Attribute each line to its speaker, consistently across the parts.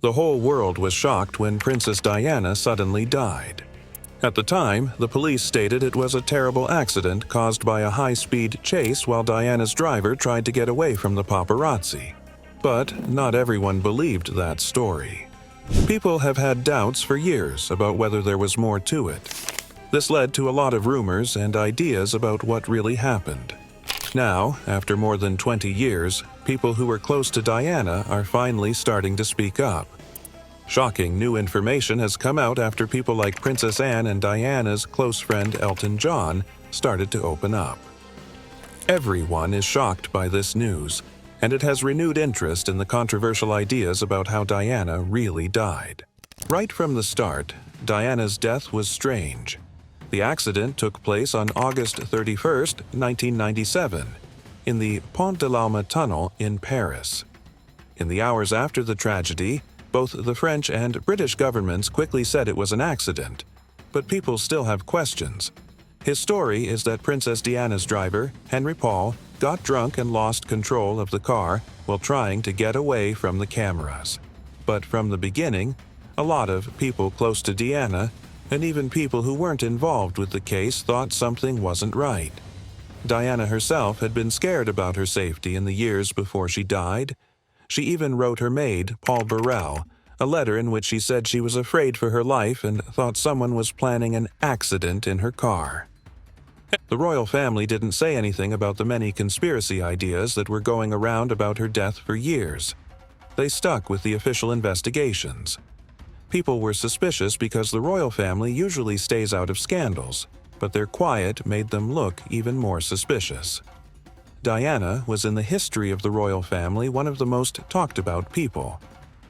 Speaker 1: The whole world was shocked when Princess Diana suddenly died. At the time, the police stated it was a terrible accident caused by a high-speed chase while Diana's driver tried to get away from the paparazzi. But not everyone believed that story. People have had doubts for years about whether there was more to it. This led to a lot of rumors and ideas about what really happened. Now, after more than 20 years, people who were close to Diana are finally starting to speak up. Shocking new information has come out after people like Princess Anne and Diana's close friend Elton John started to open up. Everyone is shocked by this news, and it has renewed interest in the controversial ideas about how Diana really died. Right from the start, Diana's death was strange. The accident took place on August 31, 1997, in the Pont de l'Alma tunnel in Paris. In the hours after the tragedy, both the French and British governments quickly said it was an accident, but people still have questions. His story is that Princess Diana's driver, Henry Paul, got drunk and lost control of the car while trying to get away from the cameras. But from the beginning, a lot of people close to Diana, and even people who weren't involved with the case, thought something wasn't right. Diana herself had been scared about her safety in the years before she died. She even wrote her maid, Paul Burrell, a letter in which she said she was afraid for her life and thought someone was planning an accident in her car. The royal family didn't say anything about the many conspiracy ideas that were going around about her death for years. They stuck with the official investigations. People were suspicious because the royal family usually stays out of scandals, but their quiet made them look even more suspicious. Diana was in the history of the royal family one of the most talked about people.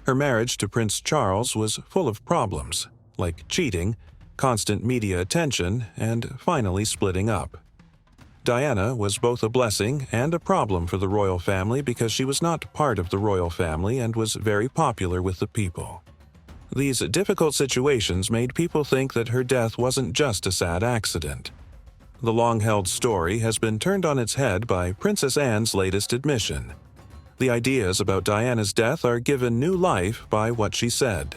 Speaker 1: Her marriage to Prince Charles was full of problems, like cheating, constant media attention, and finally splitting up. Diana was both a blessing and a problem for the royal family because she was not part of the royal family and was very popular with the people. These difficult situations made people think that her death wasn't just a sad accident. The long-held story has been turned on its head by Princess Anne's latest admission. The ideas about Diana's death are given new life by what she said.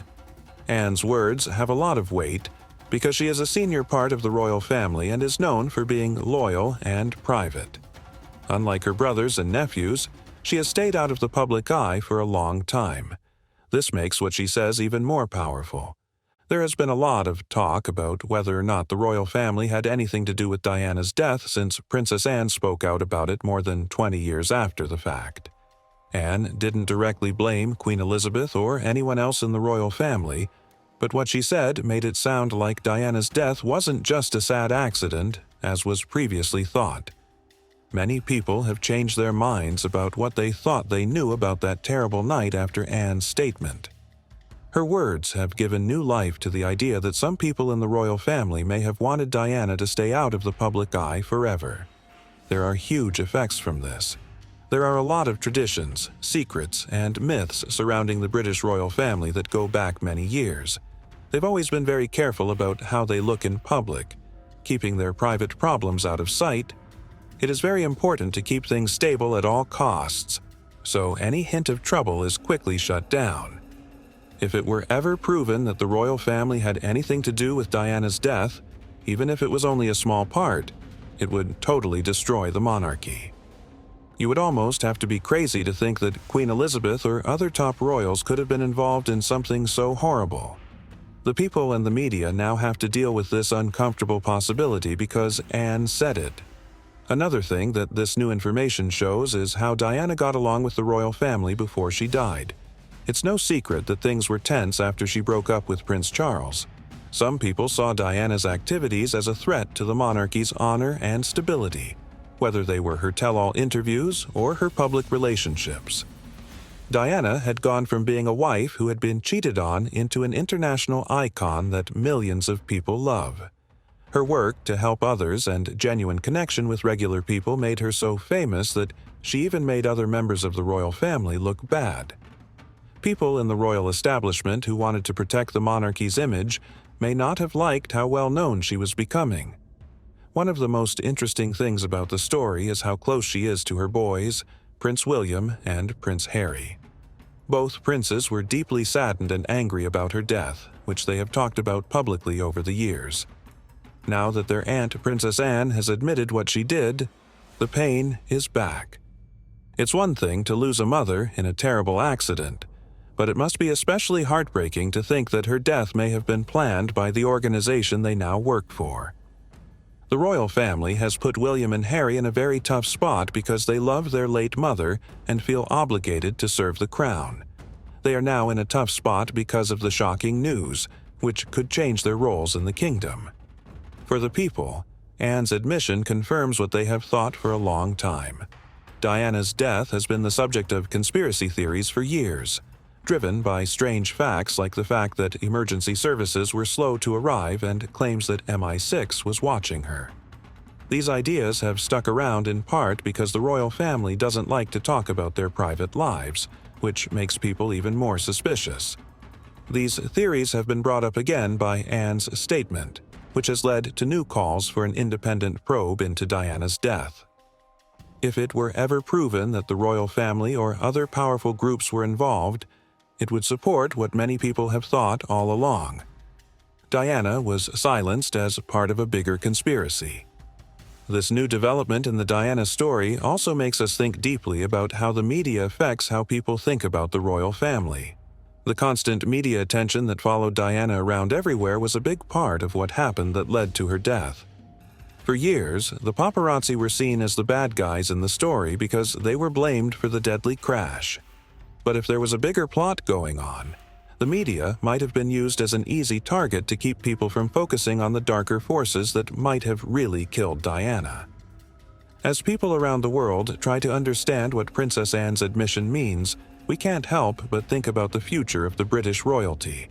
Speaker 1: Anne's words have a lot of weight because she is a senior part of the royal family and is known for being loyal and private. Unlike her brothers and nephews, she has stayed out of the public eye for a long time. This makes what she says even more powerful. There has been a lot of talk about whether or not the royal family had anything to do with Diana's death since Princess Anne spoke out about it more than 20 years after the fact. Anne didn't directly blame Queen Elizabeth or anyone else in the royal family, but what she said made it sound like Diana's death wasn't just a sad accident, as was previously thought. Many people have changed their minds about what they thought they knew about that terrible night after Anne's statement. Her words have given new life to the idea that some people in the royal family may have wanted Diana to stay out of the public eye forever. There are huge effects from this. There are a lot of traditions, secrets, and myths surrounding the British royal family that go back many years. They've always been very careful about how they look in public, keeping their private problems out of sight. It is very important to keep things stable at all costs, so any hint of trouble is quickly shut down. If it were ever proven that the royal family had anything to do with Diana's death, even if it was only a small part, it would totally destroy the monarchy. You would almost have to be crazy to think that Queen Elizabeth or other top royals could have been involved in something so horrible. The people and the media now have to deal with this uncomfortable possibility because Anne said it. Another thing that this new information shows is how Diana got along with the royal family before she died. It's no secret that things were tense after she broke up with Prince Charles. Some people saw Diana's activities as a threat to the monarchy's honor and stability, whether they were her tell-all interviews or her public relationships. Diana had gone from being a wife who had been cheated on into an international icon that millions of people love. Her work to help others and genuine connection with regular people made her so famous that she even made other members of the royal family look bad. People in the royal establishment who wanted to protect the monarchy's image may not have liked how well known she was becoming. One of the most interesting things about the story is how close she is to her boys, Prince William and Prince Harry. Both princes were deeply saddened and angry about her death, which they have talked about publicly over the years. Now that their aunt, Princess Anne, has admitted what she did, the pain is back. It's one thing to lose a mother in a terrible accident, but it must be especially heartbreaking to think that her death may have been planned by the organization they now work for. The royal family has put William and Harry in a very tough spot because they love their late mother and feel obligated to serve the crown. They are now in a tough spot because of the shocking news, which could change their roles in the kingdom. For the people, Anne's admission confirms what they have thought for a long time. Diana's death has been the subject of conspiracy theories for years, driven by strange facts like the fact that emergency services were slow to arrive and claims that MI6 was watching her. These ideas have stuck around in part because the royal family doesn't like to talk about their private lives, which makes people even more suspicious. These theories have been brought up again by Anne's statement, which has led to new calls for an independent probe into Diana's death. If it were ever proven that the royal family or other powerful groups were involved, it would support what many people have thought all along. Diana was silenced as part of a bigger conspiracy. This new development in the Diana story also makes us think deeply about how the media affects how people think about the royal family. The constant media attention that followed Diana around everywhere was a big part of what happened that led to her death. For years, the paparazzi were seen as the bad guys in the story because they were blamed for the deadly crash. But if there was a bigger plot going on, the media might have been used as an easy target to keep people from focusing on the darker forces that might have really killed Diana. As people around the world try to understand what Princess Anne's admission means, we can't help but think about the future of the British royalty.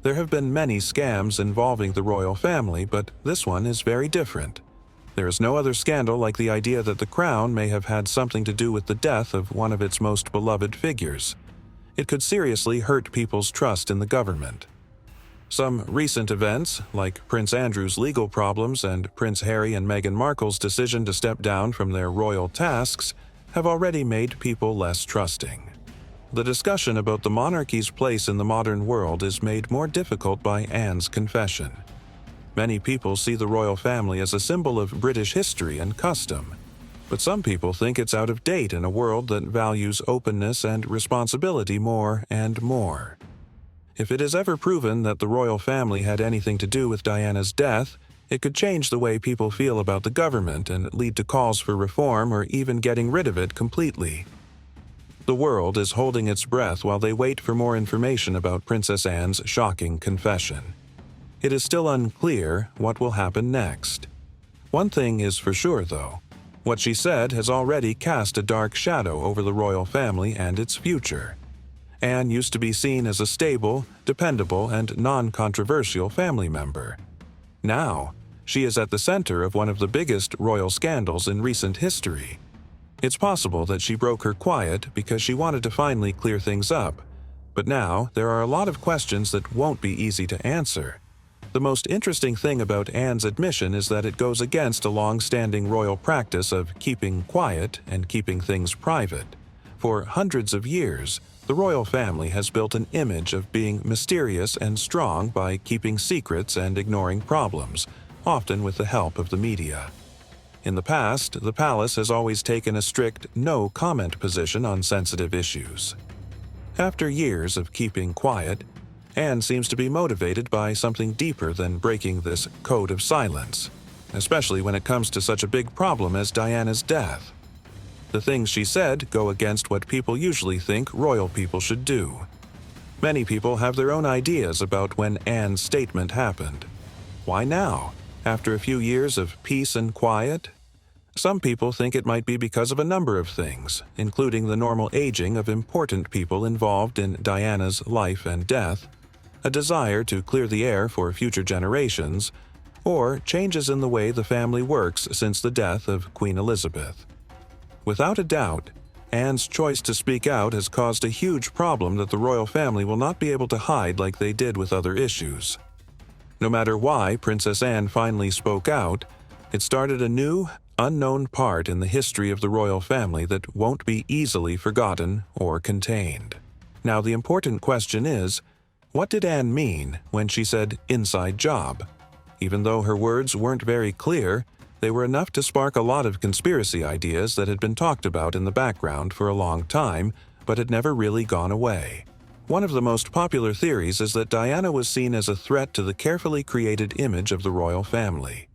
Speaker 1: There have been many scams involving the royal family, but this one is very different. There is no other scandal like the idea that the crown may have had something to do with the death of one of its most beloved figures. It could seriously hurt people's trust in the government. Some recent events, like Prince Andrew's legal problems and Prince Harry and Meghan Markle's decision to step down from their royal tasks, have already made people less trusting. The discussion about the monarchy's place in the modern world is made more difficult by Anne's confession. Many people see the royal family as a symbol of British history and custom, but some people think it's out of date in a world that values openness and responsibility more and more. If it is ever proven that the royal family had anything to do with Diana's death, it could change the way people feel about the government and lead to calls for reform or even getting rid of it completely. The world is holding its breath while they wait for more information about Princess Anne's shocking confession. It is still unclear what will happen next. One thing is for sure, though. What she said has already cast a dark shadow over the royal family and its future. Anne used to be seen as a stable, dependable, and non-controversial family member. Now, she is at the center of one of the biggest royal scandals in recent history. It's possible that she broke her quiet because she wanted to finally clear things up, but now there are a lot of questions that won't be easy to answer. The most interesting thing about Anne's admission is that it goes against a long-standing royal practice of keeping quiet and keeping things private. For hundreds of years, the royal family has built an image of being mysterious and strong by keeping secrets and ignoring problems, often with the help of the media. In the past, the palace has always taken a strict no-comment position on sensitive issues. After years of keeping quiet, Anne seems to be motivated by something deeper than breaking this code of silence, especially when it comes to such a big problem as Diana's death. The things she said go against what people usually think royal people should do. Many people have their own ideas about when Anne's statement happened. Why now, after a few years of peace and quiet? Some people think it might be because of a number of things, including the normal aging of important people involved in Diana's life and death, a desire to clear the air for future generations, or changes in the way the family works since the death of Queen Elizabeth. Without a doubt, Anne's choice to speak out has caused a huge problem that the royal family will not be able to hide like they did with other issues. No matter why Princess Anne finally spoke out, it started a new, unknown part in the history of the royal family that won't be easily forgotten or contained. Now the important question is, what did Anne mean when she said inside job? Even though her words weren't very clear, they were enough to spark a lot of conspiracy ideas that had been talked about in the background for a long time, but had never really gone away. One of the most popular theories is that Diana was seen as a threat to the carefully created image of the royal family.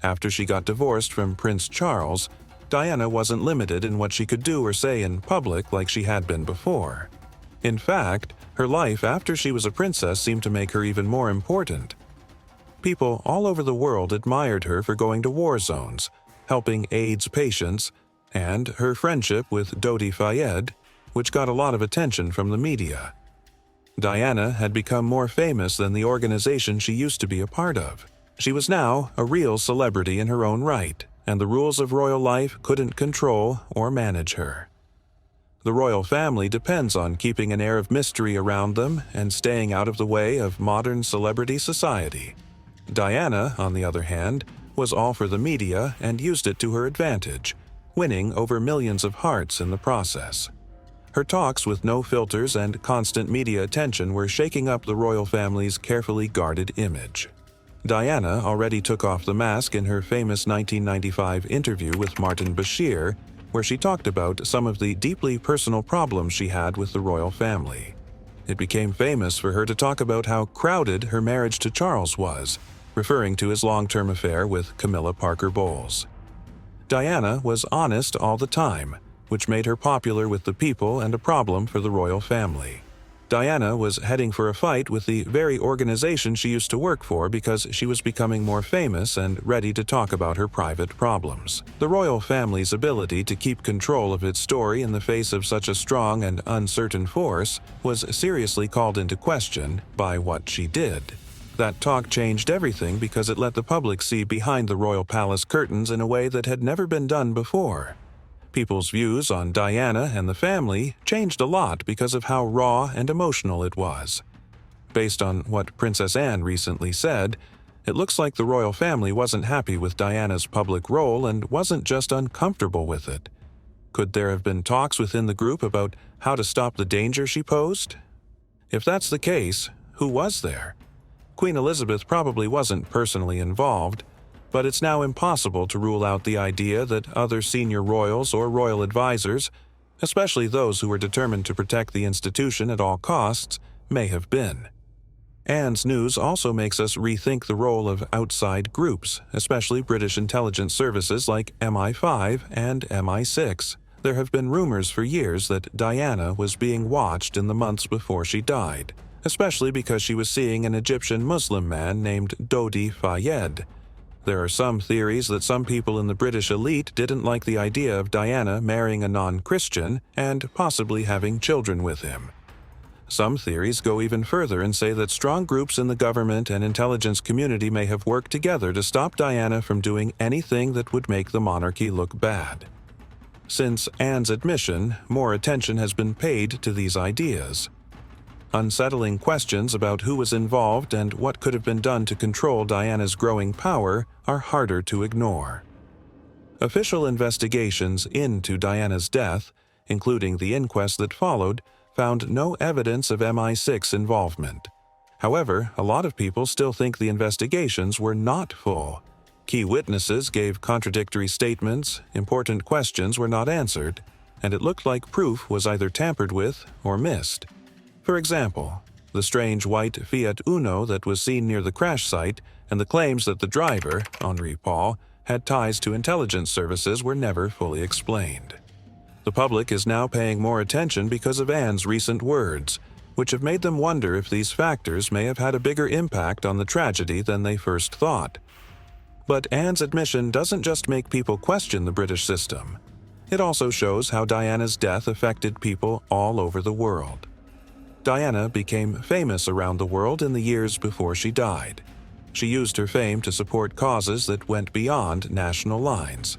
Speaker 1: After she got divorced from Prince Charles, Diana wasn't limited in what she could do or say in public like she had been before. In fact, her life after she was a princess seemed to make her even more important. People all over the world admired her for going to war zones, helping AIDS patients, and her friendship with Dodi Fayed, which got a lot of attention from the media. Diana had become more famous than the organization she used to be a part of. She was now a real celebrity in her own right, and the rules of royal life couldn't control or manage her. The royal family depends on keeping an air of mystery around them and staying out of the way of modern celebrity society. Diana, on the other hand, was all for the media and used it to her advantage, winning over millions of hearts in the process. Her talks with no filters and constant media attention were shaking up the royal family's carefully guarded image. Diana already took off the mask in her famous 1995 interview with Martin Bashir, where she talked about some of the deeply personal problems she had with the royal family. It became famous for her to talk about how crowded her marriage to Charles was, referring to his long-term affair with Camilla Parker Bowles. Diana was honest all the time, which made her popular with the people and a problem for the royal family. Diana was heading for a fight with the very organization she used to work for because she was becoming more famous and ready to talk about her private problems. The royal family's ability to keep control of its story in the face of such a strong and uncertain force was seriously called into question by what she did. That talk changed everything because it let the public see behind the royal palace curtains in a way that had never been done before. People's views on Diana and the family changed a lot because of how raw and emotional it was. Based on what Princess Anne recently said, it looks like the royal family wasn't happy with Diana's public role and wasn't just uncomfortable with it. Could there have been talks within the group about how to stop the danger she posed? If that's the case, who was there? Queen Elizabeth probably wasn't personally involved, but it's now impossible to rule out the idea that other senior royals or royal advisors, especially those who were determined to protect the institution at all costs, may have been. Anne's news also makes us rethink the role of outside groups, especially British intelligence services like MI5 and MI6. There have been rumors for years that Diana was being watched in the months before she died, especially because she was seeing an Egyptian Muslim man named Dodi Fayed. There are some theories that some people in the British elite didn't like the idea of Diana marrying a non-Christian and possibly having children with him. Some theories go even further and say that strong groups in the government and intelligence community may have worked together to stop Diana from doing anything that would make the monarchy look bad. Since Anne's admission, more attention has been paid to these ideas. Unsettling questions about who was involved and what could have been done to control Diana's growing power are harder to ignore. Official investigations into Diana's death, including the inquest that followed, found no evidence of MI6 involvement. However, a lot of people still think the investigations were not full. Key witnesses gave contradictory statements, important questions were not answered, and it looked like proof was either tampered with or missed. For example, the strange white Fiat Uno that was seen near the crash site and the claims that the driver, Henri Paul, had ties to intelligence services were never fully explained. The public is now paying more attention because of Anne's recent words, which have made them wonder if these factors may have had a bigger impact on the tragedy than they first thought. But Anne's admission doesn't just make people question the British system. It also shows how Diana's death affected people all over the world. Diana became famous around the world in the years before she died. She used her fame to support causes that went beyond national lines.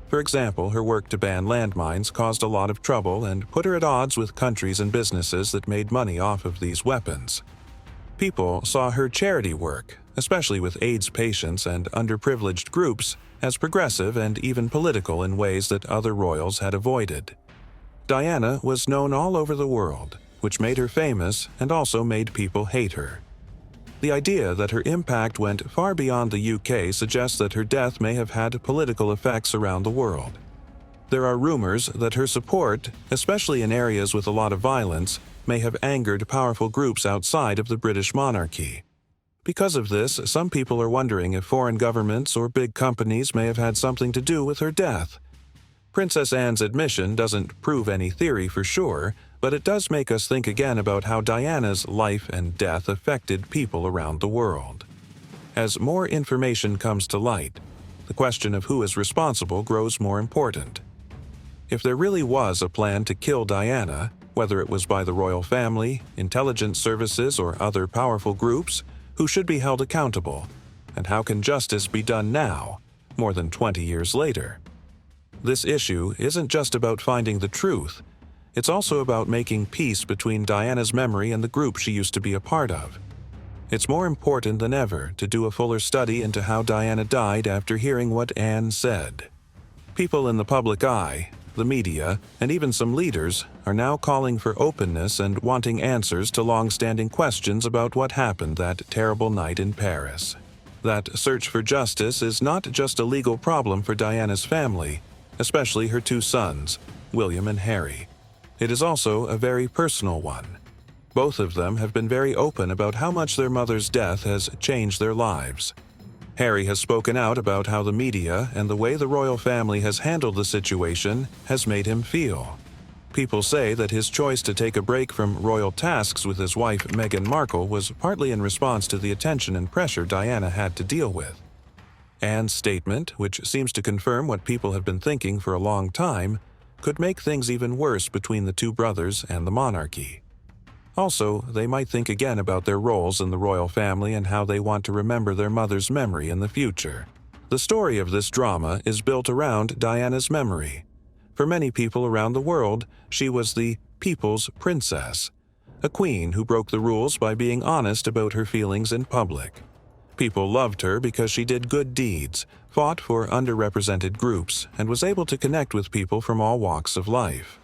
Speaker 1: For example, her work to ban landmines caused a lot of trouble and put her at odds with countries and businesses that made money off of these weapons. People saw her charity work, especially with AIDS patients and underprivileged groups, as progressive and even political in ways that other royals had avoided. Diana was known all over the world, which made her famous and also made people hate her. The idea that her impact went far beyond the UK suggests that her death may have had political effects around the world. There are rumors that her support, especially in areas with a lot of violence, may have angered powerful groups outside of the British monarchy. Because of this, some people are wondering if foreign governments or big companies may have had something to do with her death. Princess Anne's admission doesn't prove any theory for sure, but it does make us think again about how Diana's life and death affected people around the world. As more information comes to light, the question of who is responsible grows more important. If there really was a plan to kill Diana, whether it was by the royal family, intelligence services, or other powerful groups, who should be held accountable? And how can justice be done now, more than 20 years later? This issue isn't just about finding the truth. It's also about making peace between Diana's memory and the group she used to be a part of. It's more important than ever to do a fuller study into how Diana died after hearing what Anne said. People in the public eye, the media, and even some leaders are now calling for openness and wanting answers to long-standing questions about what happened that terrible night in Paris. That search for justice is not just a legal problem for Diana's family, especially her two sons, William and Harry. It is also a very personal one. Both of them have been very open about how much their mother's death has changed their lives. Harry has spoken out about how the media and the way the royal family has handled the situation has made him feel. People say that his choice to take a break from royal tasks with his wife Meghan Markle was partly in response to the attention and pressure Diana had to deal with. Anne's statement, which seems to confirm what people have been thinking for a long time, could make things even worse between the two brothers and the monarchy. Also, they might think again about their roles in the royal family and how they want to remember their mother's memory in the future. The story of this drama is built around Diana's memory. For many people around the world, she was the people's princess, a queen who broke the rules by being honest about her feelings in public. People loved her because she did good deeds, fought for underrepresented groups, and was able to connect with people from all walks of life.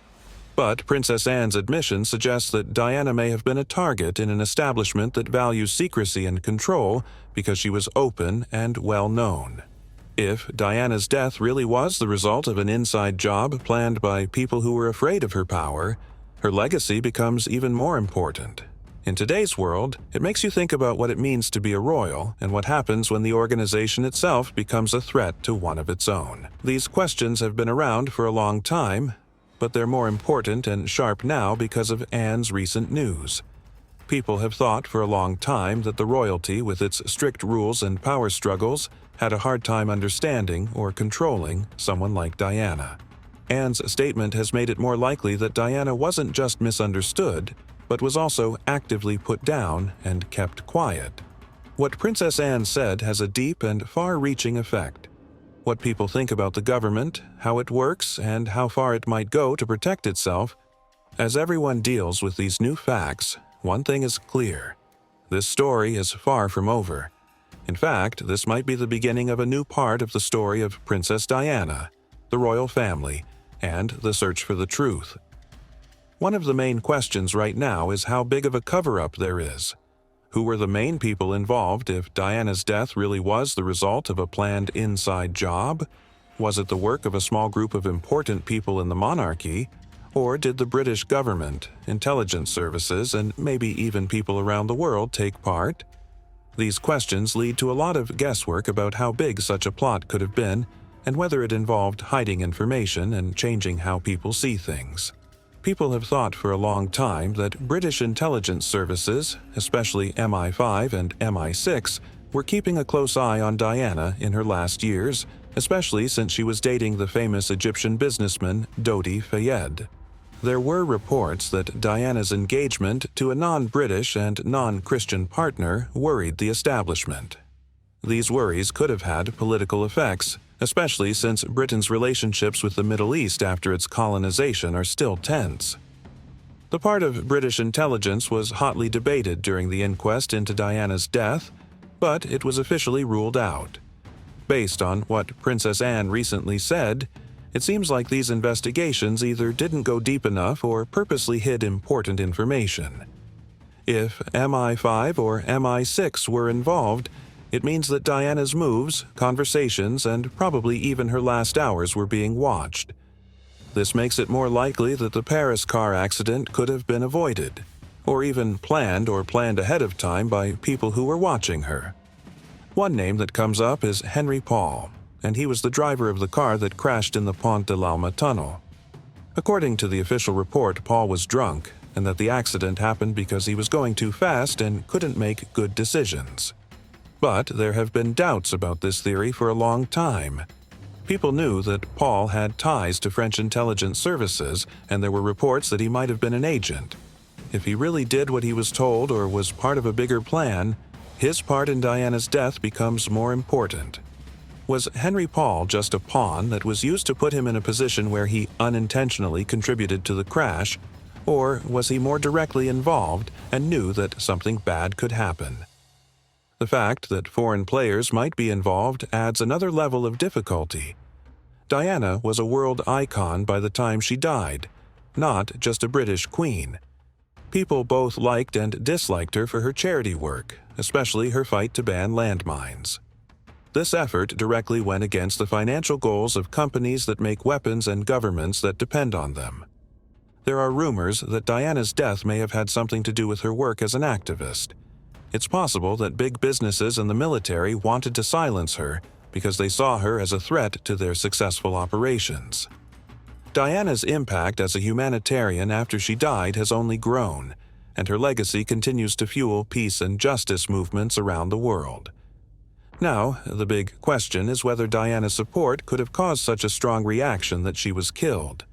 Speaker 1: But Princess Anne's admission suggests that Diana may have been a target in an establishment that values secrecy and control because she was open and well-known. If Diana's death really was the result of an inside job planned by people who were afraid of her power, her legacy becomes even more important. In today's world, it makes you think about what it means to be a royal and what happens when the organization itself becomes a threat to one of its own. These questions have been around for a long time, but they're more important and sharp now because of Anne's recent news. People have thought for a long time that the royalty, with its strict rules and power struggles, had a hard time understanding or controlling someone like Diana. Anne's statement has made it more likely that Diana wasn't just misunderstood, but was also actively put down and kept quiet. What Princess Anne said has a deep and far-reaching effect. What people think about the government, how it works, and how far it might go to protect itself. As everyone deals with these new facts, one thing is clear. This story is far from over. In fact, this might be the beginning of a new part of the story of Princess Diana, the royal family, and the search for the truth. One of the main questions right now is how big of a cover-up there is. Who were the main people involved if Diana's death really was the result of a planned inside job? Was it the work of a small group of important people in the monarchy? Or did the British government, intelligence services, and maybe even people around the world take part? These questions lead to a lot of guesswork about how big such a plot could have been and whether it involved hiding information and changing how people see things. People have thought for a long time that British intelligence services, especially MI5 and MI6, were keeping a close eye on Diana in her last years, especially since she was dating the famous Egyptian businessman Dodi Fayed. There were reports that Diana's engagement to a non-British and non-Christian partner worried the establishment. These worries could have had political effects, especially since Britain's relationships with the Middle East after its colonization are still tense. The part of British intelligence was hotly debated during the inquest into Diana's death, but it was officially ruled out. Based on what Princess Anne recently said, It seems like these investigations either didn't go deep enough or purposely hid important information. If MI5 or MI6 were involved, it means that Diana's moves, conversations, and probably even her last hours were being watched. This makes it more likely that the Paris car accident could have been avoided, or even planned ahead of time by people who were watching her. One name that comes up is Henry Paul, and he was the driver of the car that crashed in the Pont de l'Alma tunnel. According to the official report, Paul was drunk, and that the accident happened because he was going too fast and couldn't make good decisions. But there have been doubts about this theory for a long time. People knew that Paul had ties to French intelligence services, and there were reports that he might have been an agent. If he really did what he was told or was part of a bigger plan, his part in Diana's death becomes more important. Was Henry Paul just a pawn that was used to put him in a position where he unintentionally contributed to the crash, or was he more directly involved and knew that something bad could happen? The fact that foreign players might be involved adds another level of difficulty. Diana was a world icon by the time she died, not just a British queen. People both liked and disliked her for her charity work, especially her fight to ban landmines. This effort directly went against the financial goals of companies that make weapons and governments that depend on them. There are rumors that Diana's death may have had something to do with her work as an activist. It's possible that big businesses and the military wanted to silence her because they saw her as a threat to their successful operations. Diana's impact as a humanitarian after she died has only grown, and her legacy continues to fuel peace and justice movements around the world. Now, the big question is whether Diana's support could have caused such a strong reaction that she was killed.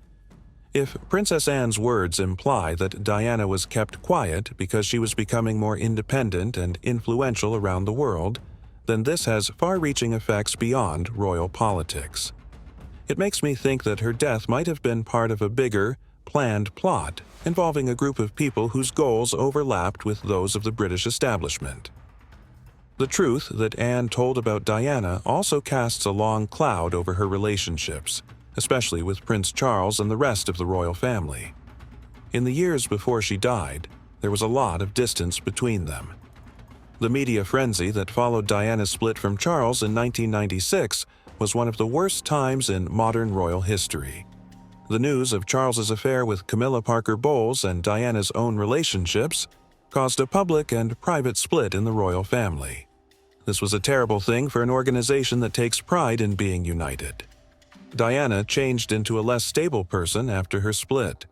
Speaker 1: If Princess Anne's words imply that Diana was kept quiet because she was becoming more independent and influential around the world, then this has far-reaching effects beyond royal politics. It makes me think that her death might have been part of a bigger, planned plot involving a group of people whose goals overlapped with those of the British establishment. The truth that Anne told about Diana also casts a long cloud over her relationships, especially with Prince Charles and the rest of the royal family. In the years before she died, there was a lot of distance between them. The media frenzy that followed Diana's split from Charles in 1996 was one of the worst times in modern royal history. The news of Charles's affair with Camilla Parker Bowles and Diana's own relationships caused a public and private split in the royal family. This was a terrible thing for an organization that takes pride in being united. Diana changed into a less stable person after her split.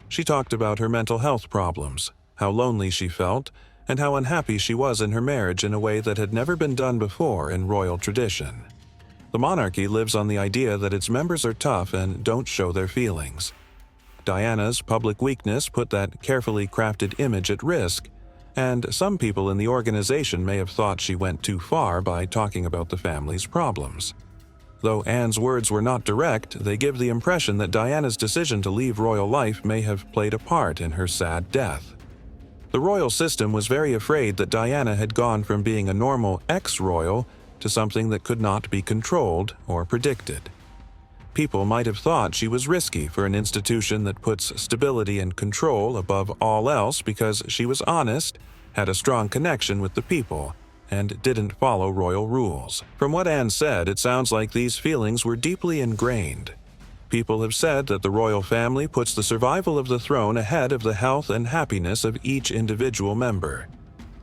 Speaker 1: She talked about her mental health problems, how lonely she felt, and how unhappy she was in her marriage in a way that had never been done before in royal tradition. The monarchy lives on the idea that its members are tough and don't show their feelings. Diana's public weakness put that carefully crafted image at risk, and some people in the organization may have thought she went too far by talking about the family's problems. Though Anne's words were not direct, they give the impression that Diana's decision to leave royal life may have played a part in her sad death. The royal system was very afraid that Diana had gone from being a normal ex-royal to something that could not be controlled or predicted. People might have thought she was risky for an institution that puts stability and control above all else because she was honest, had a strong connection with the people, and didn't follow royal rules. From what Anne said, it sounds like these feelings were deeply ingrained. People have said that the royal family puts the survival of the throne ahead of the health and happiness of each individual member.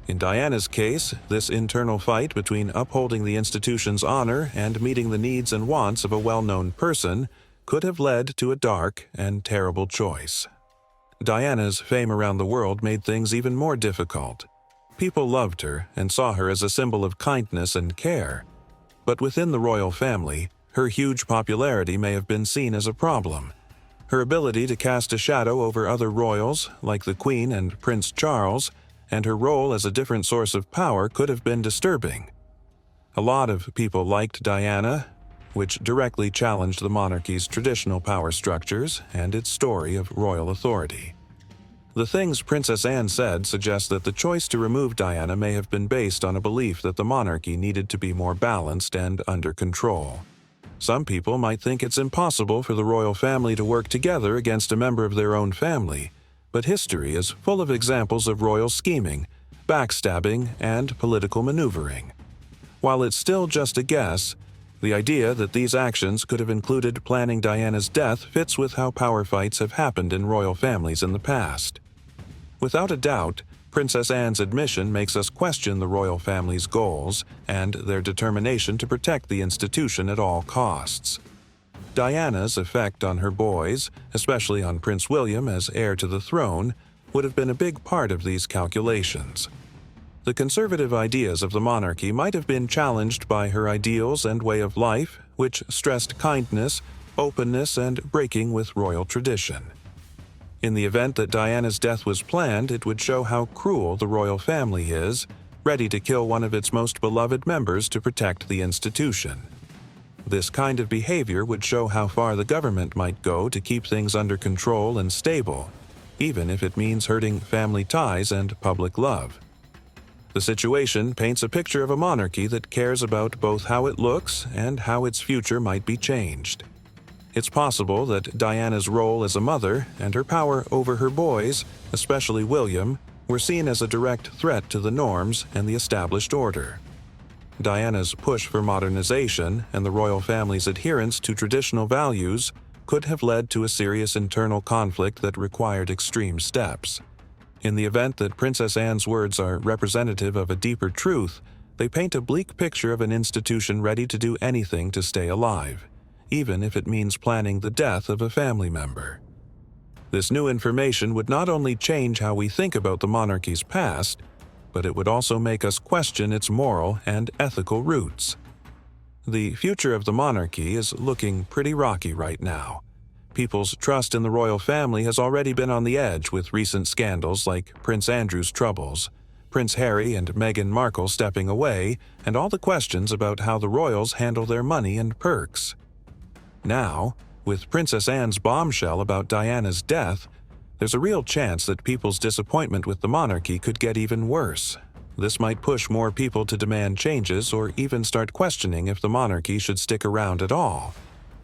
Speaker 1: In Diana's case, this internal fight between upholding the institution's honor and meeting the needs and wants of a well-known person could have led to a dark and terrible choice. Diana's fame around the world made things even more difficult. People loved her and saw her as a symbol of kindness and care. But within the royal family, her huge popularity may have been seen as a problem. Her ability to cast a shadow over other royals, like the Queen and Prince Charles, and her role as a different source of power could have been disturbing. A lot of people liked Diana, which directly challenged the monarchy's traditional power structures and its story of royal authority. The things Princess Anne said suggest that the choice to remove Diana may have been based on a belief that the monarchy needed to be more balanced and under control. Some people might think it's impossible for the royal family to work together against a member of their own family, but history is full of examples of royal scheming, backstabbing, and political maneuvering. While it's still just a guess, the idea that these actions could have included planning Diana's death fits with how power fights have happened in royal families in the past. Without a doubt, Princess Anne's admission makes us question the royal family's goals and their determination to protect the institution at all costs. Diana's effect on her boys, especially on Prince William as heir to the throne, would have been a big part of these calculations. The conservative ideas of the monarchy might have been challenged by her ideals and way of life, which stressed kindness, openness, and breaking with royal tradition. In the event that Diana's death was planned, it would show how cruel the royal family is, ready to kill one of its most beloved members to protect the institution. This kind of behavior would show how far the government might go to keep things under control and stable, even if it means hurting family ties and public love. The situation paints a picture of a monarchy that cares about both how it looks and how its future might be changed. It's possible that Diana's role as a mother and her power over her boys, especially William, were seen as a direct threat to the norms and the established order. Diana's push for modernization and the royal family's adherence to traditional values could have led to a serious internal conflict that required extreme steps. In the event that Princess Anne's words are representative of a deeper truth, they paint a bleak picture of an institution ready to do anything to stay alive, even if it means planning the death of a family member. This new information would not only change how we think about the monarchy's past, but it would also make us question its moral and ethical roots. The future of the monarchy is looking pretty rocky right now. People's trust in the royal family has already been on the edge with recent scandals like Prince Andrew's troubles, Prince Harry and Meghan Markle stepping away, and all the questions about how the royals handle their money and perks. Now, with Princess Anne's bombshell about Diana's death, there's a real chance that people's disappointment with the monarchy could get even worse. This might push more people to demand changes or even start questioning if the monarchy should stick around at all.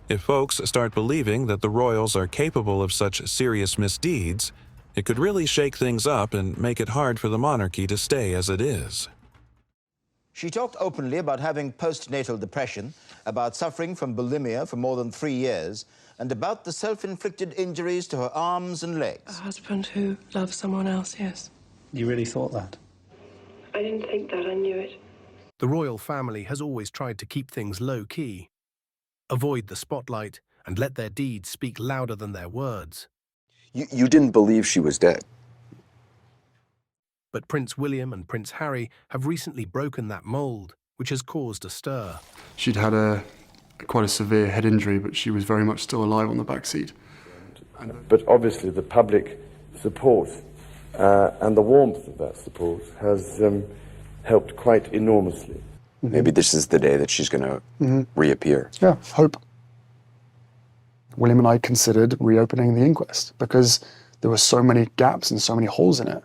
Speaker 1: If folks start believing that the royals are capable of such serious misdeeds, it could really shake things up and make it hard for the monarchy to stay as it is.
Speaker 2: She talked openly about having postnatal depression, about suffering from bulimia for more than 3 years, and about the self-inflicted injuries to her arms and legs.
Speaker 3: A husband who loves someone else, yes.
Speaker 4: You really thought that?
Speaker 3: I didn't think that, I knew it.
Speaker 5: The royal family has always tried to keep things low-key, avoid the spotlight, and let their deeds speak louder than their words.
Speaker 6: You didn't believe she was dead.
Speaker 5: But Prince William and Prince Harry have recently broken that mold, which has caused a stir.
Speaker 7: She'd had quite a severe head injury, but she was very much still alive on the back seat.
Speaker 8: But obviously the public support and the warmth of that support has helped quite enormously.
Speaker 6: Maybe this is the day that she's going to reappear.
Speaker 7: Yeah, hope. William and I considered reopening the inquest because there were so many gaps and so many holes in it,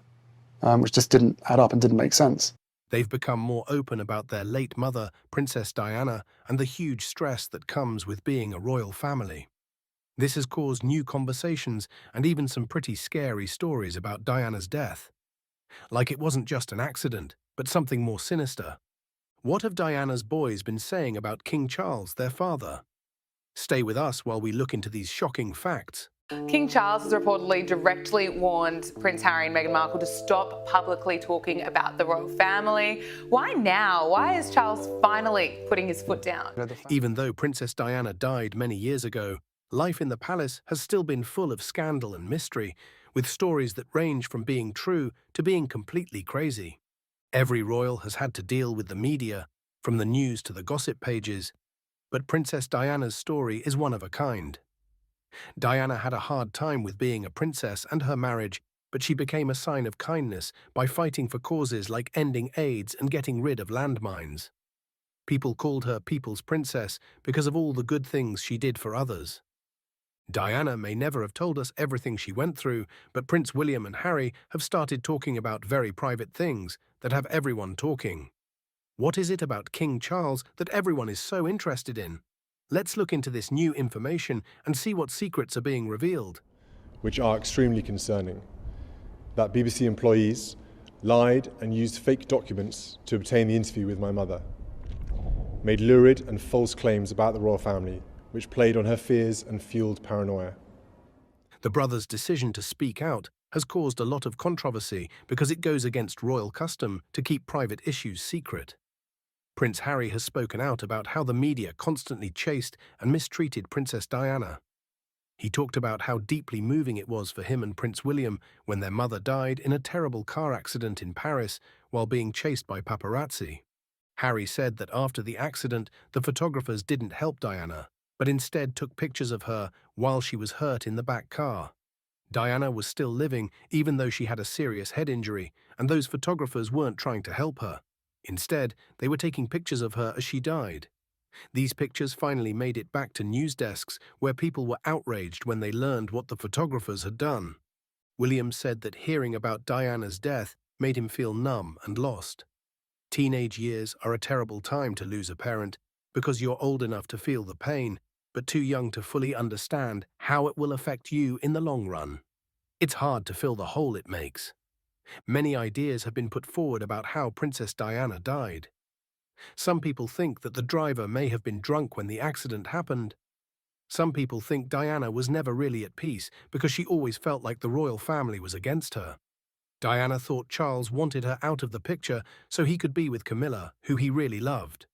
Speaker 7: which just didn't add up and didn't make sense.
Speaker 5: They've become more open about their late mother, Princess Diana, and the huge stress that comes with being a royal family. This has caused new conversations and even some pretty scary stories about Diana's death. Like it wasn't just an accident, but something more sinister. What have Diana's boys been saying about King Charles, their father? Stay with us while we look into these shocking facts.
Speaker 9: King Charles has reportedly directly warned Prince Harry and Meghan Markle to stop publicly talking about the royal family. Why now? Why is Charles finally putting his foot down?
Speaker 5: Even though Princess Diana died many years ago, life in the palace has still been full of scandal and mystery, with stories that range from being true to being completely crazy. Every royal has had to deal with the media, from the news to the gossip pages, but Princess Diana's story is one of a kind. Diana had a hard time with being a princess and her marriage, but she became a sign of kindness by fighting for causes like ending AIDS and getting rid of landmines. People called her People's Princess because of all the good things she did for others. Diana may never have told us everything she went through, but Prince William and Harry have started talking about very private things that have everyone talking. What is it about King Charles that everyone is so interested in? Let's look into this new information and see what secrets are being revealed.
Speaker 4: Which are extremely concerning. That BBC employees lied and used fake documents to obtain the interview with my mother, made lurid and false claims about the royal family, which played on her fears and fueled paranoia.
Speaker 5: The brothers' decision to speak out has caused a lot of controversy because it goes against royal custom to keep private issues secret. Prince Harry has spoken out about how the media constantly chased and mistreated Princess Diana. He talked about how deeply moving it was for him and Prince William when their mother died in a terrible car accident in Paris while being chased by paparazzi. Harry said that after the accident, the photographers didn't help Diana, but instead took pictures of her while she was hurt in the back car. Diana was still living even though she had a serious head injury, and those photographers weren't trying to help her. Instead, they were taking pictures of her as she died. These pictures finally made it back to news desks where people were outraged when they learned what the photographers had done. William said that hearing about Diana's death made him feel numb and lost. Teenage years are a terrible time to lose a parent because you're old enough to feel the pain, but too young to fully understand how it will affect you in the long run. It's hard to fill the hole it makes. Many ideas have been put forward about how Princess Diana died. Some people think that the driver may have been drunk when the accident happened. Some people think Diana was never really at peace because she always felt like the royal family was against her. Diana thought Charles wanted her out of the picture so he could be with Camilla, who he really loved.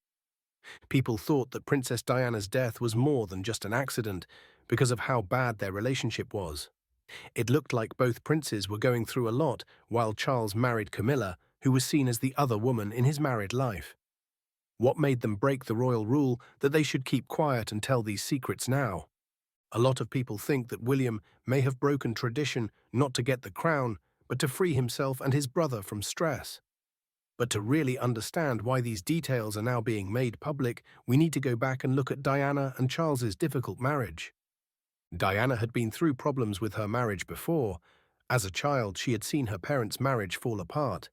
Speaker 5: People thought that Princess Diana's death was more than just an accident because of how bad their relationship was. It looked like both princes were going through a lot while Charles married Camilla, who was seen as the other woman in his married life. What made them break the royal rule that they should keep quiet and tell these secrets now? A lot of people think that William may have broken tradition not to get the crown, but to free himself and his brother from stress. But to really understand why these details are now being made public, we need to go back and look at Diana and Charles's difficult marriage. Diana had been through problems with her marriage before. As a child, she had seen her parents' marriage fall apart.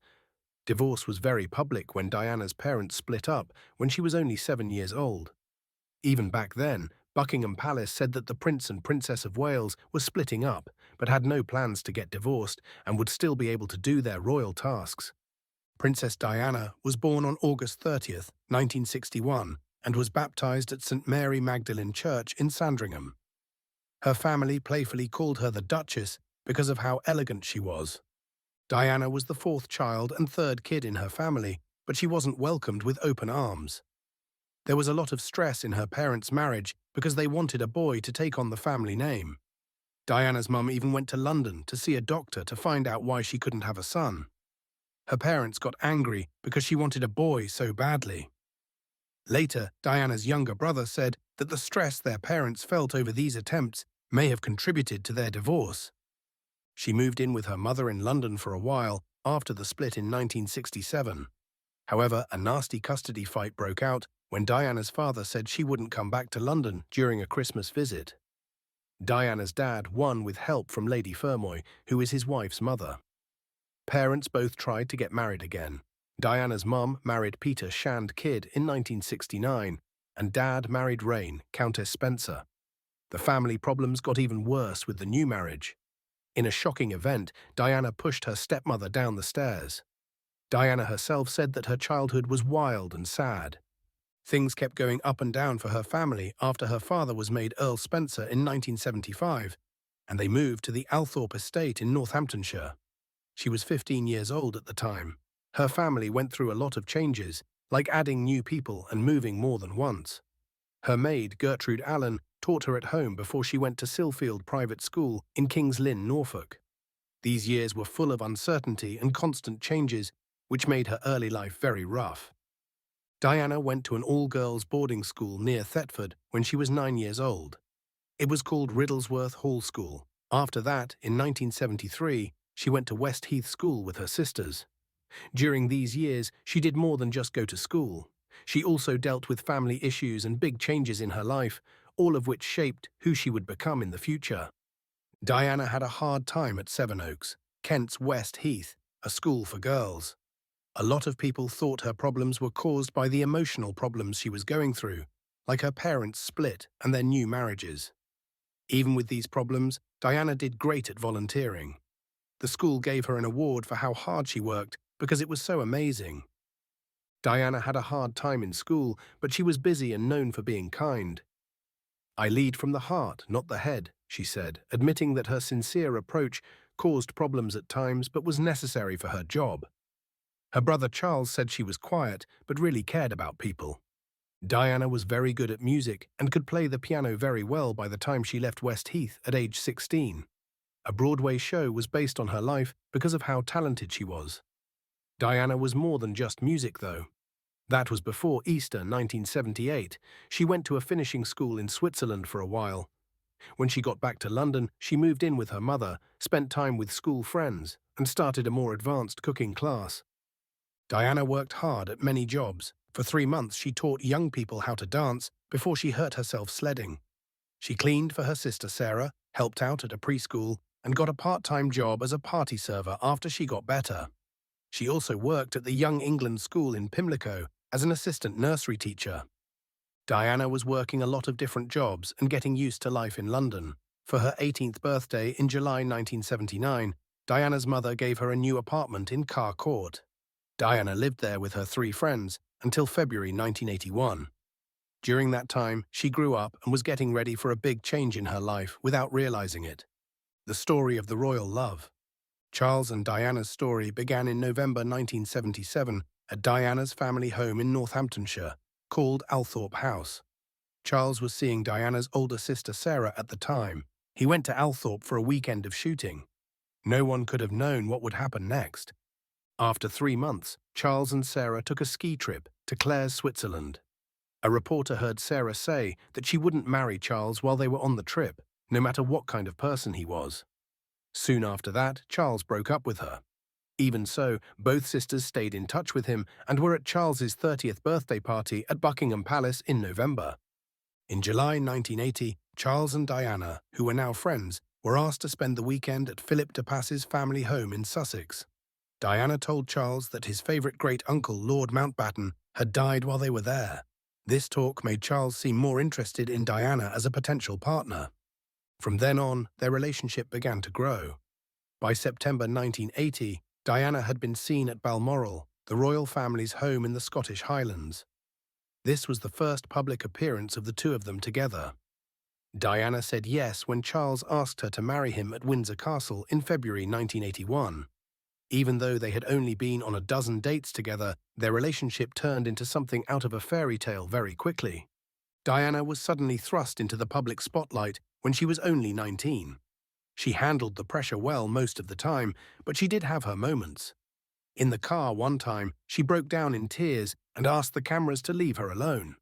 Speaker 5: Divorce was very public when Diana's parents split up when she was only 7 years old. Even back then, Buckingham Palace said that the Prince and Princess of Wales were splitting up, but had no plans to get divorced and would still be able to do their royal tasks. Princess Diana was born on August 30th, 1961, and was baptized at St. Mary Magdalene Church in Sandringham. Her family playfully called her the Duchess because of how elegant she was. Diana was the fourth child and third kid in her family, but she wasn't welcomed with open arms. There was a lot of stress in her parents' marriage because they wanted a boy to take on the family name. Diana's mum even went to London to see a doctor to find out why she couldn't have a son. Her parents got angry because she wanted a boy so badly. Later, Diana's younger brother said that the stress their parents felt over these attempts may have contributed to their divorce. She moved in with her mother in London for a while after the split in 1967. However, a nasty custody fight broke out when Diana's father said she wouldn't come back to London during a Christmas visit. Diana's dad won with help from Lady Fermoy, who is his wife's mother. Parents both tried to get married again. Diana's mum married Peter Shand Kidd in 1969, and Dad married Rain, Countess Spencer. The family problems got even worse with the new marriage. In a shocking event, Diana pushed her stepmother down the stairs. Diana herself said that her childhood was wild and sad. Things kept going up and down for her family after her father was made Earl Spencer in 1975, and they moved to the Althorpe estate in Northamptonshire. She was 15 years old at the time. Her family went through a lot of changes, like adding new people and moving more than once. Her maid, Gertrude Allen, taught her at home before she went to Silfield Private School in King's Lynn, Norfolk. These years were full of uncertainty and constant changes, which made her early life very rough. Diana went to an all-girls boarding school near Thetford when she was 9 years old. It was called Riddlesworth Hall School. After that, in 1973, she went to West Heath School with her sisters. During these years, she did more than just go to school. She also dealt with family issues and big changes in her life, all of which shaped who she would become in the future. Diana had a hard time at Sevenoaks, Kent's West Heath, a school for girls. A lot of people thought her problems were caused by the emotional problems she was going through, like her parents split and their new marriages. Even with these problems, Diana did great at volunteering. The school gave her an award for how hard she worked because it was so amazing. Diana had a hard time in school, but she was busy and known for being kind. "I lead from the heart, not the head," she said, admitting that her sincere approach caused problems at times but was necessary for her job. Her brother Charles said she was quiet but really cared about people. Diana was very good at music and could play the piano very well by the time she left West Heath at age 16. A Broadway show was based on her life because of how talented she was. Diana was more than just music, though. That was before Easter 1978. She went to a finishing school in Switzerland for a while. When she got back to London, she moved in with her mother, spent time with school friends, and started a more advanced cooking class. Diana worked hard at many jobs. For 3 months, she taught young people how to dance before she hurt herself sledding. She cleaned for her sister Sarah, helped out at a preschool, and got a part-time job as a party server after she got better. She also worked at the Young England School in Pimlico as an assistant nursery teacher. Diana was working a lot of different jobs and getting used to life in London. For her 18th birthday in July 1979, Diana's mother gave her a new apartment in Car Court. Diana lived there with her 3 friends until February 1981. During that time, she grew up and was getting ready for a big change in her life without realizing it. The story of the royal love. Charles and Diana's story began in November 1977 at Diana's family home in Northamptonshire, called Althorpe House. Charles was seeing Diana's older sister Sarah at the time. He went to Althorpe for a weekend of shooting. No one could have known what would happen next. After 3 months, Charles and Sarah took a ski trip to Clares, Switzerland. A reporter heard Sarah say that she wouldn't marry Charles while they were on the trip, no matter what kind of person he was. Soon after that, Charles broke up with her. Even so, both sisters stayed in touch with him and were at Charles's 30th birthday party at Buckingham Palace in November. In July 1980, Charles and Diana, who were now friends, were asked to spend the weekend at Philip de Pass's family home in Sussex. Diana told Charles that his favourite great-uncle, Lord Mountbatten, had died while they were there. This talk made Charles seem more interested in Diana as a potential partner. From then on, their relationship began to grow. By September 1980, Diana had been seen at Balmoral, the royal family's home in the Scottish Highlands. This was the first public appearance of the two of them together. Diana said yes when Charles asked her to marry him at Windsor Castle in February 1981. Even though they had only been on a dozen dates together, their relationship turned into something out of a fairy tale very quickly. Diana was suddenly thrust into the public spotlight when she was only 19. She handled the pressure well most of the time, but she did have her moments. In the car one time, she broke down in tears and asked the cameras to leave her alone.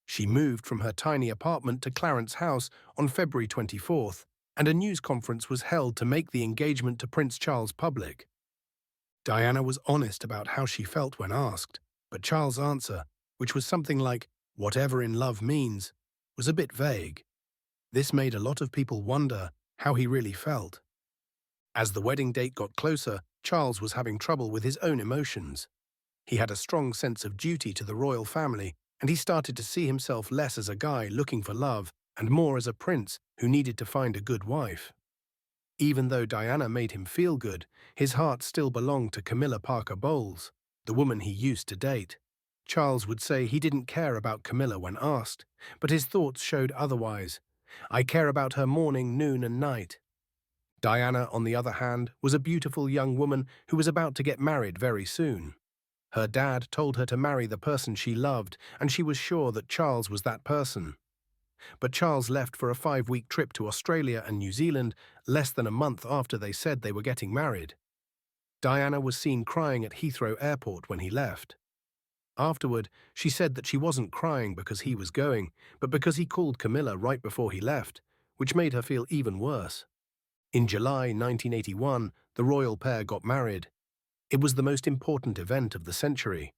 Speaker 5: She moved from her tiny apartment to Clarence House on February 24th, and a news conference was held to make the engagement to Prince Charles public. Diana was honest about how she felt when asked, but Charles' answer, which was something like, "whatever in love means," was a bit vague. This made a lot of people wonder how he really felt. As the wedding date got closer, Charles was having trouble with his own emotions. He had a strong sense of duty to the royal family, and he started to see himself less as a guy looking for love and more as a prince who needed to find a good wife. Even though Diana made him feel good, his heart still belonged to Camilla Parker Bowles, the woman he used to date. Charles would say he didn't care about Camilla when asked, but his thoughts showed otherwise. "I care about her morning, noon and night." Diana, on the other hand, was a beautiful young woman who was about to get married very soon. Her dad told her to marry the person she loved, and she was sure that Charles was that person. But Charles left for a 5-week trip to Australia and New Zealand less than a month after they said they were getting married. Diana was seen crying at Heathrow Airport when he left. Afterward, she said that she wasn't crying because he was going, but because he called Camilla right before he left, which made her feel even worse. In July 1981, the royal pair got married. It was the most important event of the century.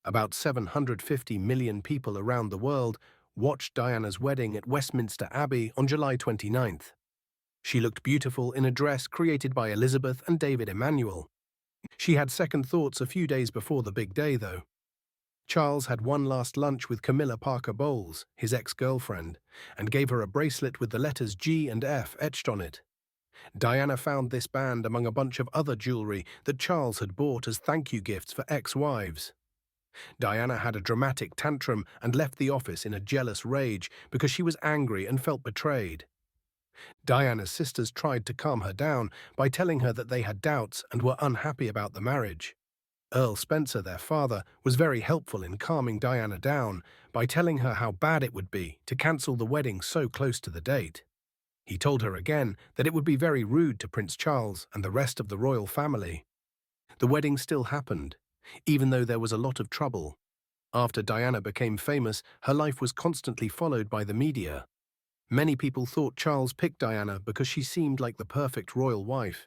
Speaker 5: About 750 million people around the world watched Diana's wedding at Westminster Abbey on July 29th. She looked beautiful in a dress created by Elizabeth and David Emanuel. She had second thoughts a few days before the big day, though. Charles had one last lunch with Camilla Parker Bowles, his ex-girlfriend, and gave her a bracelet with the letters G and F etched on it. Diana found this band among a bunch of other jewellery that Charles had bought as thank you gifts for ex-wives. Diana had a dramatic tantrum and left the office in a jealous rage because she was angry and felt betrayed. Diana's sisters tried to calm her down by telling her that they had doubts and were unhappy about the marriage. Earl Spencer, their father, was very helpful in calming Diana down by telling her how bad it would be to cancel the wedding so close to the date. He told her again that it would be very rude to Prince Charles and the rest of the royal family. The wedding still happened, even though there was a lot of trouble. After Diana became famous, her life was constantly followed by the media. Many people thought Charles picked Diana because she seemed like the perfect royal wife.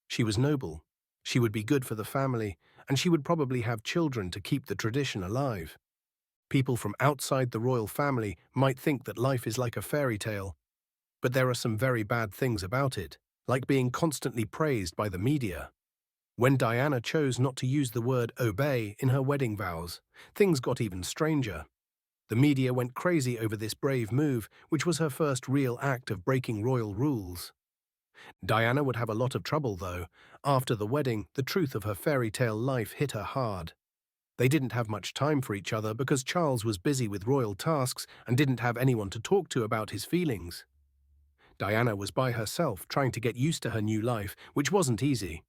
Speaker 5: She was noble, she would be good for the family, and she would probably have children to keep the tradition alive. People from outside the royal family might think that life is like a fairy tale, but there are some very bad things about it, like being constantly praised by the media. When Diana chose not to use the word obey in her wedding vows, things got even stranger. The media went crazy over this brave move, which was her first real act of breaking royal rules. Diana would have a lot of trouble, though. After the wedding, the truth of her fairy tale life hit her hard. They didn't have much time for each other because Charles was busy with royal tasks and didn't have anyone to talk to about his feelings. Diana was by herself trying to get used to her new life, which wasn't easy.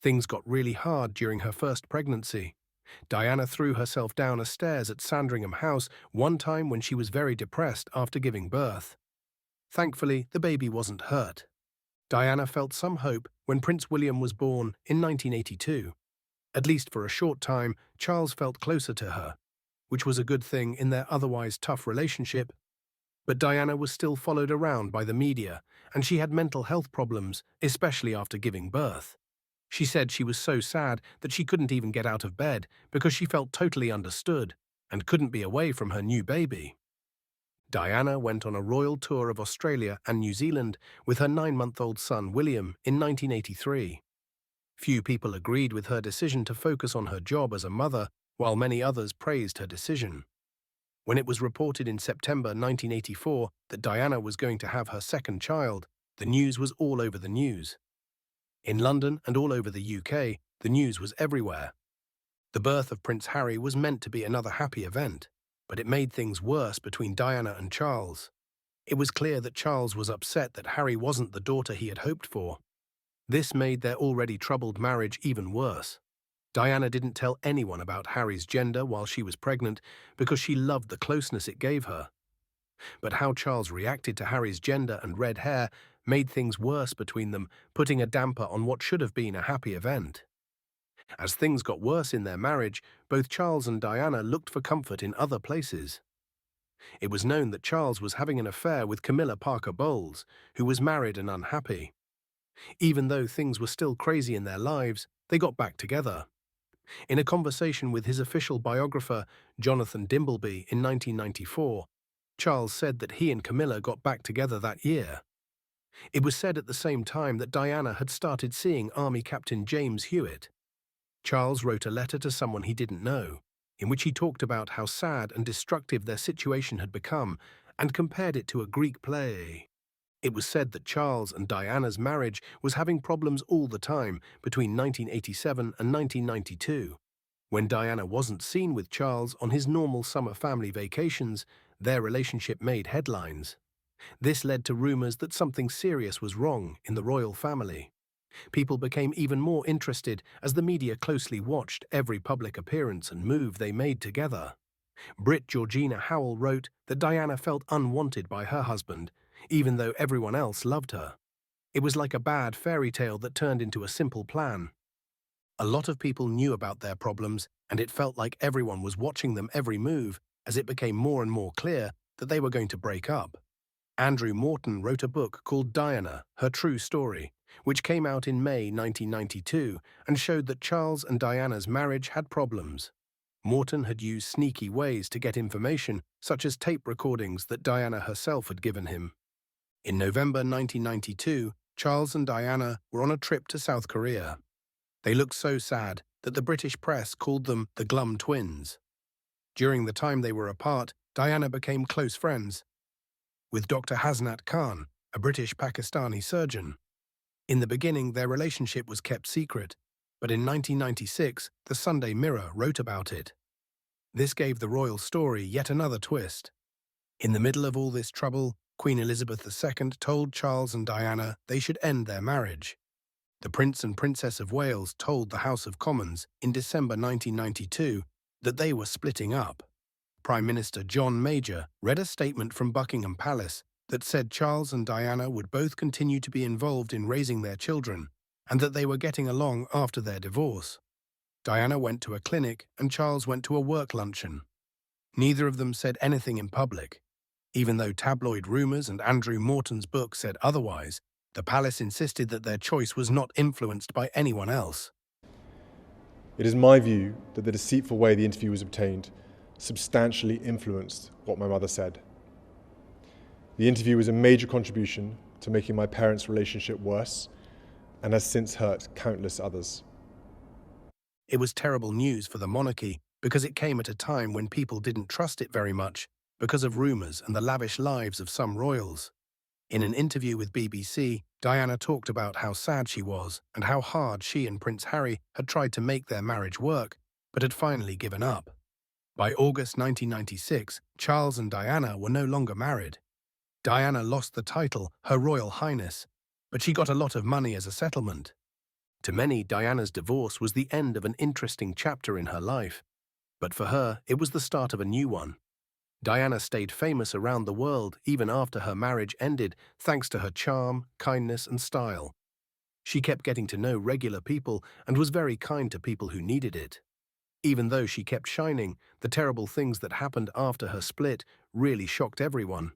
Speaker 5: Things got really hard during her first pregnancy. Diana threw herself down a stairs at Sandringham House one time when she was very depressed after giving birth. Thankfully, the baby wasn't hurt. Diana felt some hope when Prince William was born in 1982. At least for a short time, Charles felt closer to her, which was a good thing in their otherwise tough relationship. But Diana was still followed around by the media, and she had mental health problems, especially after giving birth. She said she was so sad that she couldn't even get out of bed because she felt totally understood and couldn't be away from her new baby. Diana went on a royal tour of Australia and New Zealand with her 9-month-old son William in 1983. Few people agreed with her decision to focus on her job as a mother, while many others praised her decision. When it was reported in September 1984 that Diana was going to have her second child, the news was all over the news. In London and all over the UK, the news was everywhere. The birth of Prince Harry was meant to be another happy event, but it made things worse between Diana and Charles. It was clear that Charles was upset that Harry wasn't the daughter he had hoped for. This made their already troubled marriage even worse. Diana didn't tell anyone about Harry's gender while she was pregnant because she loved the closeness it gave her. But how Charles reacted to Harry's gender and red hair made things worse between them, putting a damper on what should have been a happy event. As things got worse in their marriage, both Charles and Diana looked for comfort in other places. It was known that Charles was having an affair with Camilla Parker Bowles, who was married and unhappy. Even though things were still crazy in their lives, they got back together. In a conversation with his official biographer, Jonathan Dimbleby, in 1994, Charles said that he and Camilla got back together that year. It was said at the same time that Diana had started seeing Army Captain James Hewitt. Charles wrote a letter to someone he didn't know, in which he talked about how sad and destructive their situation had become and compared it to a Greek play. It was said that Charles and Diana's marriage was having problems all the time between 1987 and 1992. When Diana wasn't seen with Charles on his normal summer family vacations, their relationship made headlines. This led to rumors that something serious was wrong in the royal family. People became even more interested as the media closely watched every public appearance and move they made together. Brit Georgina Howell wrote that Diana felt unwanted by her husband, even though everyone else loved her. It was like a bad fairy tale that turned into a simple plan. A lot of people knew about their problems, and it felt like everyone was watching them every move as it became more and more clear that they were going to break up. Andrew Morton wrote a book called Diana, Her True Story, which came out in May 1992 and showed that Charles and Diana's marriage had problems. Morton had used sneaky ways to get information, such as tape recordings that Diana herself had given him. In November 1992, Charles and Diana were on a trip to South Korea. They looked so sad that the British press called them the Glum Twins. During the time they were apart, Diana became close friends with Dr. Hasnat Khan, a British Pakistani surgeon. In the beginning, their relationship was kept secret, but in 1996, the Sunday Mirror wrote about it. This gave the royal story yet another twist. In the middle of all this trouble, Queen Elizabeth II told Charles and Diana they should end their marriage. The Prince and Princess of Wales told the House of Commons in December 1992 that they were splitting up. Prime Minister John Major read a statement from Buckingham Palace that said Charles and Diana would both continue to be involved in raising their children and that they were getting along after their divorce. Diana went to a clinic and Charles went to a work luncheon. Neither of them said anything in public. Even though tabloid rumours and Andrew Morton's book said otherwise, the palace insisted that their choice was not influenced by anyone else.
Speaker 4: It is my view that the deceitful way the interview was obtained substantially influenced what my mother said. The interview was a major contribution to making my parents' relationship worse and has since hurt countless others.
Speaker 5: It was terrible news for the monarchy because it came at a time when people didn't trust it very much because of rumours and the lavish lives of some royals. In an interview with BBC, Diana talked about how sad she was and how hard she and Prince Harry had tried to make their marriage work, but had finally given up. By August 1996, Charles and Diana were no longer married. Diana lost the title Her Royal Highness, but she got a lot of money as a settlement. To many, Diana's divorce was the end of an interesting chapter in her life, but for her, it was the start of a new one. Diana stayed famous around the world even after her marriage ended, thanks to her charm, kindness, and style. She kept getting to know regular people and was very kind to people who needed it. Even though she kept shining, the terrible things that happened after her split really shocked everyone.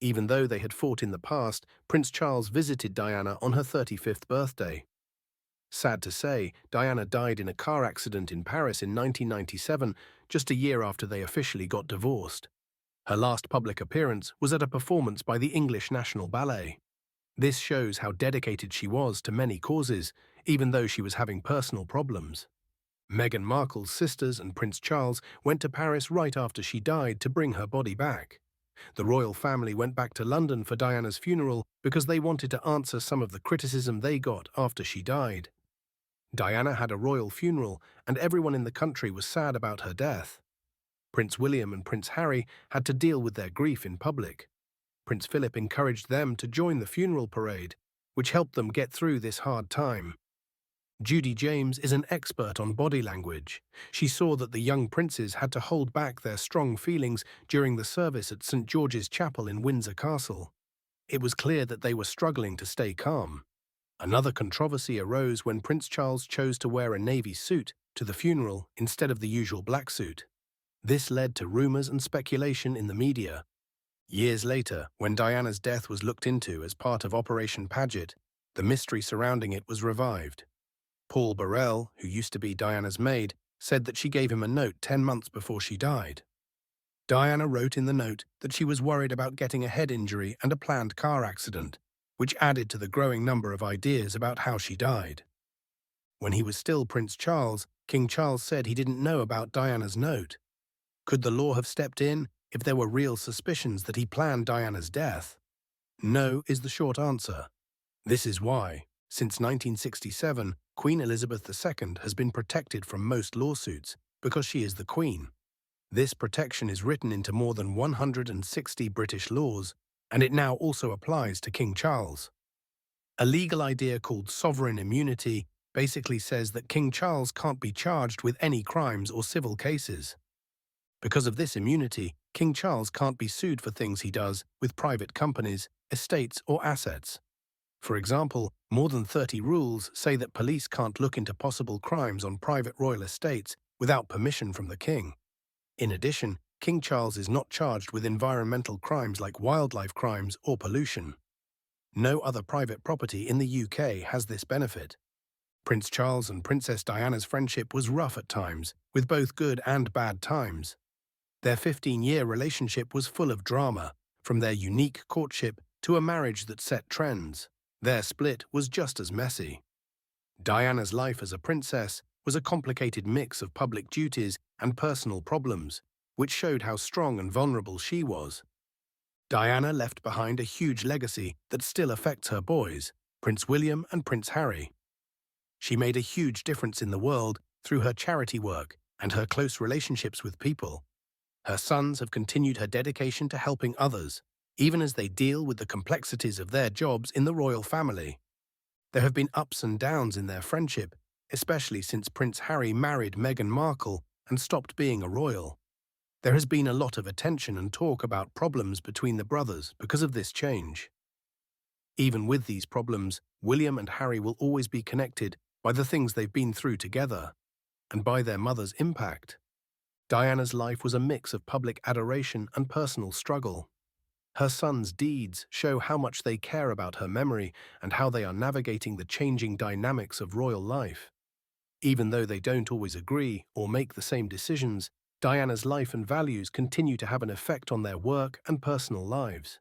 Speaker 5: Even though they had fought in the past, Prince Charles visited Diana on her 35th birthday. Sad to say, Diana died in a car accident in Paris in 1997, just a year after they officially got divorced. Her last public appearance was at a performance by the English National Ballet. This shows how dedicated she was to many causes, even though she was having personal problems. Meghan Markle's sisters and Prince Charles went to Paris right after she died to bring her body back. The royal family went back to London for Diana's funeral because they wanted to answer some of the criticism they got after she died. Diana had a royal funeral, and everyone in the country was sad about her death. Prince William and Prince Harry had to deal with their grief in public. Prince Philip encouraged them to join the funeral parade, which helped them get through this hard time. Judy James is an expert on body language. She saw that the young princes had to hold back their strong feelings during the service at St. George's Chapel in Windsor Castle. It was clear that they were struggling to stay calm. Another controversy arose when Prince Charles chose to wear a navy suit to the funeral instead of the usual black suit. This led to rumours and speculation in the media. Years later, when Diana's death was looked into as part of Operation Paget, the mystery surrounding it was revived. Paul Burrell, who used to be Diana's maid, said that she gave him a note 10 months before she died. Diana wrote in the note that she was worried about getting a head injury and a planned car accident, which added to the growing number of ideas about how she died. When he was still Prince Charles, King Charles said he didn't know about Diana's note. Could the law have stepped in if there were real suspicions that he planned Diana's death? No is the short answer. This is why, since 1967, Queen Elizabeth II has been protected from most lawsuits because she is the Queen. This protection is written into more than 160 British laws, and it now also applies to King Charles. A legal idea called sovereign immunity basically says that King Charles can't be charged with any crimes or civil cases. Because of this immunity, King Charles can't be sued for things he does with private companies, estates, or assets. For example, more than 30 rules say that police can't look into possible crimes on private royal estates without permission from the king. In addition, King Charles is not charged with environmental crimes like wildlife crimes or pollution. No other private property in the UK has this benefit. Prince Charles and Princess Diana's friendship was rough at times, with both good and bad times. Their 15-year relationship was full of drama, from their unique courtship to a marriage that set trends. Their split was just as messy. Diana's life as a princess was a complicated mix of public duties and personal problems, which showed how strong and vulnerable she was. Diana left behind a huge legacy that still affects her boys, Prince William and Prince Harry. She made a huge difference in the world through her charity work and her close relationships with people. Her sons have continued her dedication to helping others, even as they deal with the complexities of their jobs in the royal family. There have been ups and downs in their friendship, especially since Prince Harry married Meghan Markle and stopped being a royal. There has been a lot of attention and talk about problems between the brothers because of this change. Even with these problems, William and Harry will always be connected by the things they've been through together, and by their mother's impact. Diana's life was a mix of public adoration and personal struggle. Her sons' deeds show how much they care about her memory and how they are navigating the changing dynamics of royal life. Even though they don't always agree or make the same decisions, Diana's life and values continue to have an effect on their work and personal lives.